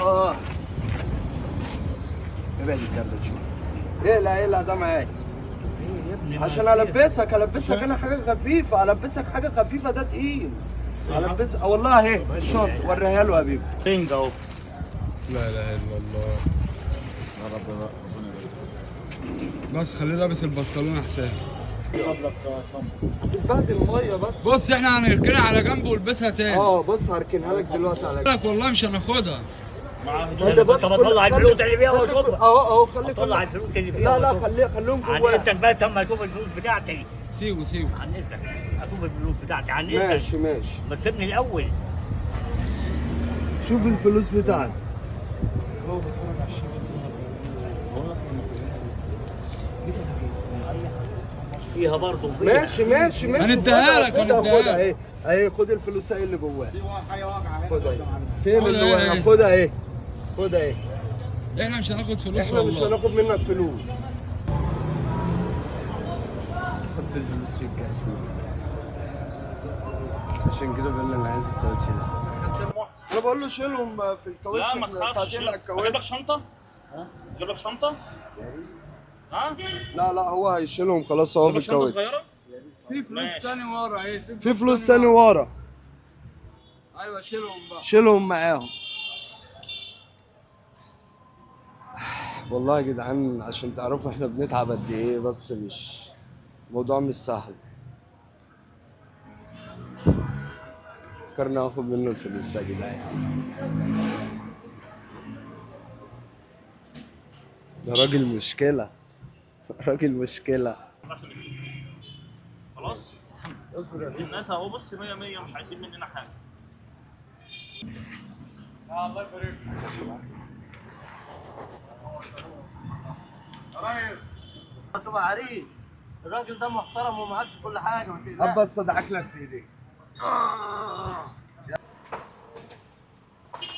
اه ابعد الجردل شويه. اقلع ده معايا عشان البسك انا حاجه خفيفه، البسك حاجه خفيفه، ده تقيل. البسك والله اهي في الشنطه، وريها له يا حبيبي. رنج اهو. لا اله الا الله. يا رب بقى ربنا يبارك. بس خليه لابس البنطلون احسن. قبلك شنطه تتبهدل الميه بس. بص احنا هنركنها على جنب والبسها تاني. بص هركنها لك دلوقتي على جنب. لك والله مش هناخدها. مع هدوء. انت بتطلع الفلوس اللي فيها وتشوفها. اهو خليك طلع الفلوس اللي فيها. لا خليهم عن جواك. اذنك بس اما اشوف الفلوس بتاعتي. سيبه عن اذنك اشوف الفلوس بتاعتي عن اذنك. ماشي بس سيبني الاول. شوف الفلوس بتاعتك. هو بتفرج على الشباب. فيها برضه ماشي هنديها لك خدها اهي خد الفلوس اهي اللي جواها. في حاجه واقعه هنا. خدها فين اللي واقعه؟ خدها اهي. احنا مش هناخد فلوس احنا والله. مش هناخد منك فلوس. حط الفلوس في الكاس عشان كده بقول انا عايز الكاوتش ده. انا بقول له شيلهم في الكاوتش. لا ما تخافش، اجيب لك شنطه؟ اجيب لك شنطه؟ ها؟ لا هو هيشيلهم خلاص. هو في شنطه الكاوتش صغيره؟ في فلوس تاني ورا اهي. في فلوس تاني ورا. ايوه شيلهم بقى. شيلهم معاهم. والله يا جدعان عشان تعرفوا احنا بنتعب قد ايه، بس مش الموضوع مش سهل. فكرنا ناخد منه الفلوس يا جدعان. ده راجل مشكلة. خلاص؟ اصبر يا الناس اهو بص 100 100 مش عايزين مننا حاجه. الله يبارك فيك. هتبقى عريس. الراجل ده محترم ومعاك في كل حاجه ما تقلقش. بس ادعك لك في ايديك.